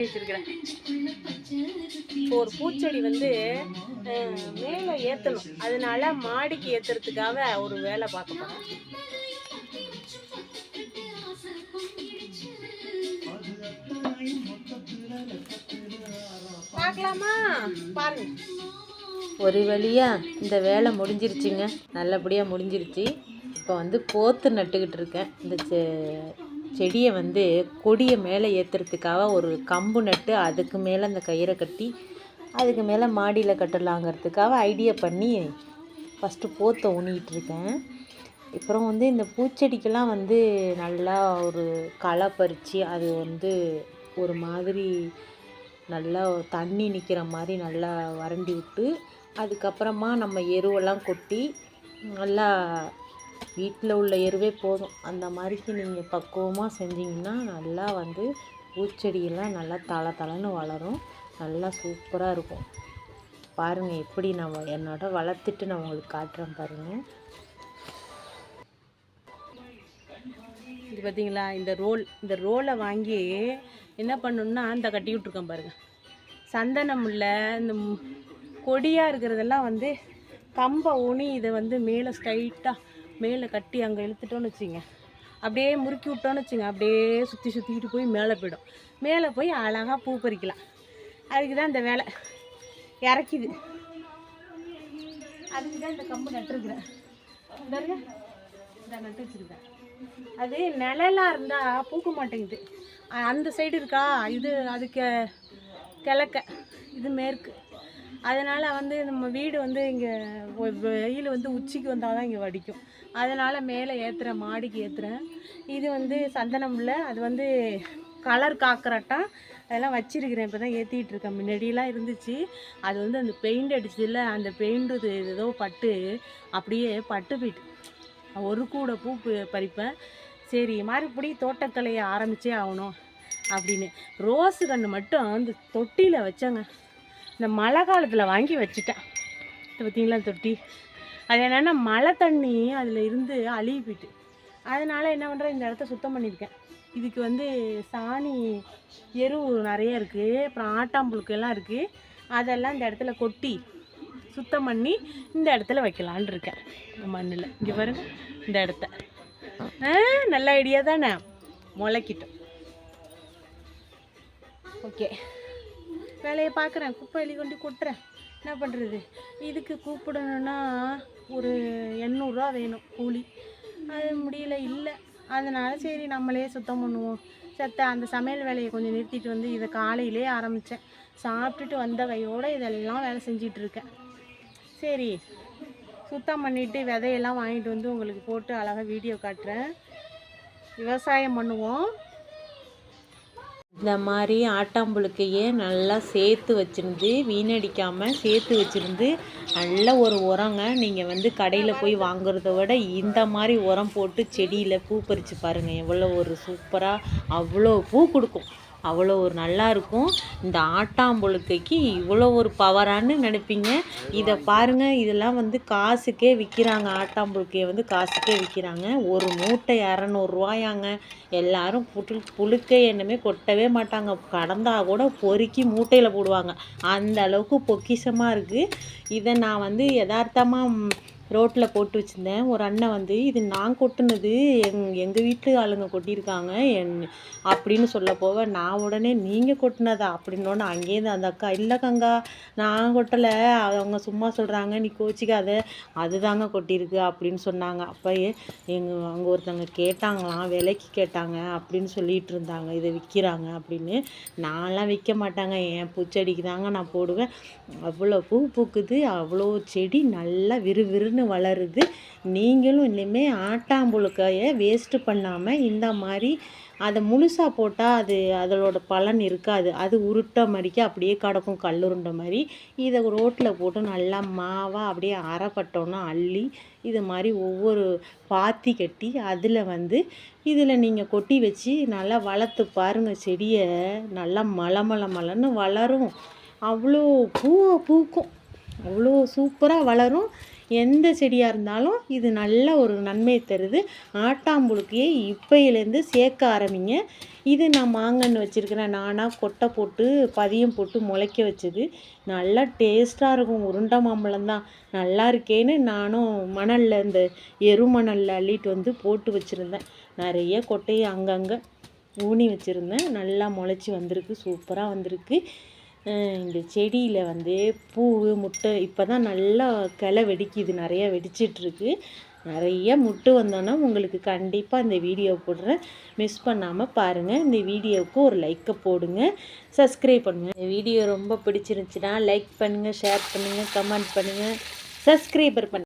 வச்சிருக்கிறேன். ஒரு பூச்செடி வந்து மேலே ஏற்றணும், அதனால மாடிக்கு ஏற்றுறதுக்காக ஒரு வேலை பார்க்க போகிறேன். பார்க்கலாமா? பாருங்க. ஒரு வழியாக இந்த வேலை முடிஞ்சிருச்சுங்க, நல்லபடியாக முடிஞ்சிருச்சு. இப்போ வந்து போத்து நட்டுக்கிட்டு இருக்கேன். இந்த செடியை வந்து கொடியை மேலே ஏற்றுறதுக்காக ஒரு கம்பு நட்டு அதுக்கு மேலே அந்த கயிறை கட்டி அதுக்கு மேலே மாடியில் கட்டலாங்கிறதுக்காக ஐடியா பண்ணி ஃபஸ்ட்டு போத்தை ஊனிக்கிட்டு இருக்கேன். அப்புறம் வந்து இந்த பூச்செடிக்கெல்லாம் வந்து நல்லா ஒரு களை பறித்து அது வந்து ஒரு மாதிரி நல்லா தண்ணி நிற்கிற மாதிரி நல்லா வறண்டி விட்டு அதுக்கப்புறமா நம்ம எருவெல்லாம் கொட்டி நல்லா வீட்டில் உள்ள எருவே போதும், அந்த மாதிரிக்கு நீங்கள் பக்குவமாக செஞ்சிங்கன்னா நல்லா வந்து பூச்செடியெல்லாம் நல்லா தளன்னு வளரும், நல்லா சூப்பராக இருக்கும். பாருங்கள் எப்படி நான் என்னோட வளர்த்துட்டு நான் உங்களுக்கு காட்டுறேன் பாருங்கள். இது பார்த்தீங்களா, இந்த ரோலை வாங்கி என்ன பண்ணணும்னா அந்த கட்டி விட்ருக்கேன் பாருங்கள். சந்தனம் இல்லை, இந்த கொடியாக இருக்கிறதெல்லாம் வந்து கம்பை ஊனி இதை வந்து மேலே ஸ்ட்ரைட்டாக மேலே கட்டி அங்கே இழுத்துட்டோன்னு வச்சுங்க, அப்படியே முறுக்கி விட்டோன்னு வச்சுங்க, அப்படியே சுற்றிக்கிட்டு போய் மேலே போயிடும். மேலே போய் அழகாக பூ பறிக்கலாம். அதுக்கு தான் இந்த வேலை இறக்கிது. அதுக்கு தான் இந்த கம்பு நட்டுருக்குறேன். இதை நட்டு வச்சுருக்கேன். அது நிழலாக இருந்தால் பூக்க மாட்டேங்குது. அந்த சைடு இருக்கா, இது அதுக்கு கிழக்க, இது மேற்கு. அதனால் வந்து நம்ம வீடு வந்து இங்கே வெயில் வந்து உச்சிக்கு வந்தால் தான் இங்கே வடிக்கும். அதனால் மேலே ஏற்றுறேன், மாடிக்கு ஏற்றுறேன். இது வந்து சந்தனம் இல்லை, அது வந்து கலர் காக்கராட்டம் அதெல்லாம் வச்சிருக்கிறேன். இப்போ தான் ஏற்றிக்கிட்டு இருக்கேன். முன்னாடியெல்லாம் இருந்துச்சு, அது வந்து அந்த பெயிண்ட் அடிச்சதில்ல, அந்த பெயிண்ட்டு ஏதோ பட்டு அப்படியே பட்டு போயிட்டு. ஒரு கூட பூ பறிப்பேன். சரி மறுபடி தோட்டக்கலையை ஆரம்பித்தே ஆகணும் அப்படின்னு ரோஸு கன்று மட்டும் அந்த தொட்டியில் வச்சேங்க. இந்த மழை காலத்தில் வாங்கி வச்சுட்டேன். பார்த்தீங்களா தொட்டி, அது என்னென்னா மழை தண்ணி அதில் இருந்து அழுகி போயிட்டு. அதனால் என்ன பண்ணுறேன், இந்த இடத்த சுத்தம் பண்ணியிருக்கேன். இதுக்கு வந்து சாணி எரு நிறைய இருக்குது, அப்புறம் ஆட்டாம்புழுக்கெல்லாம் இருக்குது. அதெல்லாம் இந்த இடத்துல கொட்டி சுத்தம் பண்ணி இந்த இடத்துல வைக்கலான் இருக்கேன். மண்ணில் இங்கே பாருங்க, இந்த இடத்த நல்ல ஐடியா தானே, முளைக்கிட்டோம். ஓகே, வேலையை பார்க்குறேன். குப்பை எலி கொண்டு கொட்டுறேன். என்ன பண்ணுறது, இதுக்கு கூப்பிடணுன்னா ஒரு 800 வேணும் கூலி. அது முடியல, இல்லை. அதனால் சரி நம்மளே சுத்தம் பண்ணுவோம். அந்த சமையல் வேலையை கொஞ்சம் நிறுத்திட்டு வந்து இதை காலையிலே ஆரம்பித்தேன். சாப்பிட்டுட்டு வந்த கையோடு இதெல்லாம் வேலை செஞ்சிட்ருக்கேன். சரி சுத்தம் பண்ணிவிட்டு விதையெல்லாம் வாங்கிட்டு வந்து உங்களுக்கு போட்டு அழகாக வீடியோ காட்டுறேன். விவசாயம் பண்ணுவோம். இந்த மாதிரி ஆட்டாம்புழுக்கையே நல்லா சேர்த்து வச்சுருந்து, வீணடிக்காமல் சேர்த்து வச்சுருந்து நல்ல ஒரு உரங்க. நீங்கள் வந்து கடையில் போய் வாங்குறத விட இந்த மாதிரி உரம் போட்டு செடியில் பூ பறித்து பாருங்கள், எவ்வளோ ஒரு சூப்பராக அவ்வளோ பூ கொடுக்கும், அவ்வளோ ஒரு நல்லா இருக்கும். இந்த ஆட்டாம்புழுக்கைக்கு இவ்வளோ ஒரு பவரானு நினைப்பீங்க. இதை பாருங்கள், இதெல்லாம் வந்து காசுக்கே விற்கிறாங்க. ஆட்டாம்புழுக்கையை வந்து காசுக்கே விற்கிறாங்க. ஒரு மூட்டை 200 ரூபாயாங்க. எல்லோரும் புழுக்கை என்னமே கொட்டவே மாட்டாங்க, கடந்தால் கூட பொறுக்கி மூட்டையில் போடுவாங்க. அந்த அளவுக்கு பொக்கிஷமாக இருக்குது. இதை நான் வந்து யதார்த்தமாக ரோட்டில் போட்டு வச்சுருந்தேன். ஒரு அண்ணன் வந்து இது நான் கொட்டுனது, எங்கள் வீட்டு ஆளுங்க கொட்டியிருக்காங்க அப்படின்னு சொல்ல போக, நான் உடனே நீங்கள் கொட்டினதா அப்படின்னோடனே அங்கேருந்து அந்த அக்கா, இல்லை கங்கா நான் கொட்டலை, அவங்க சும்மா சொல்கிறாங்க, நீ கோச்சிக்காத, அதுதாங்க கொட்டியிருக்கு அப்படின்னு சொன்னாங்க. அப்போ அங்கே ஒருத்தவங்க கேட்டாங்களாம், விலைக்கு கேட்டாங்க அப்படின்னு சொல்லிகிட்டு இருந்தாங்க, இதை விற்கிறாங்க அப்படின்னு. நான்லாம் விற்க மாட்டாங்க, என் பூச்செடிக்கு தாங்க நான் போடுவேன். அவ்வளோ பூ பூக்குது, அவ்வளோ செடி நல்லா விறுவிறுன்னு வளருது. நீங்களும் இனிமேல் ஆட்டாம்புழுக்கையை வேஸ்ட்டு பண்ணாமல் இந்த மாதிரி அதை முழுசாக போட்டால் அது அதோட பலன் இருக்காது, அது உருட்டை மாதிரிக்கு அப்படியே கிடக்கும், கல்லுருண்டை மாதிரி. இதை ரோட்டில் போட்டு நல்லா மாவாக அப்படியே அரைப்பட்டோன்னா அள்ளி இது மாதிரி ஒவ்வொரு பாத்தி கட்டி அதில் வந்து இதில் நீங்கள் கொட்டி வச்சு நல்லா வளர்த்து பாருங்கள். செடியை நல்லா மலன்னு வளரும், அவ்வளோ பூ பூக்கும், அவ்வளோ சூப்பராக வளரும். எந்த செடியாக இருந்தாலும் இது நல்ல ஒரு நன்மையை தருது. ஆட்டாம்புழுக்கையை இப்பையிலேருந்து சேர்க்க ஆரம்பிங்க. இது நான் மாங்கன்று வச்சுருக்கிறேன், நானாக கொட்டை போட்டு பதியம் போட்டு முளைக்க வச்சது. நல்லா டேஸ்ட்டாக இருக்கும். உருண்டை மாம்பழம் தான், நல்லா இருக்கேன்னு நானும் மணலில் இந்த எரு மணலில் அள்ளிட்டு வந்து போட்டு வச்சுருந்தேன். நிறைய கொட்டையை அங்கங்கே ஊனி வச்சுருந்தேன். நல்லா முளைச்சி வந்திருக்கு, சூப்பராக வந்திருக்கு. இந்த செடியில் வந்து பூ முட்டை இப்போ தான் நல்லா கிளை வெடிக்குது, நிறையா வெடிச்சிட்ருக்கு. நிறைய முட்டு வந்தோன்னா உங்களுக்கு கண்டிப்பாக இந்த வீடியோ போடுறேன், மிஸ் பண்ணாமல் பாருங்கள். இந்த வீடியோவுக்கு ஒரு லைக்கை போடுங்க, சப்ஸ்கிரைப் பண்ணுங்கள். இந்த வீடியோ ரொம்ப பிடிச்சிருந்துச்சுன்னா லைக் பண்ணுங்கள், ஷேர் பண்ணுங்கள், கமெண்ட் பண்ணுங்கள், சப்ஸ்கிரைபர் பண்ணுங்கள்.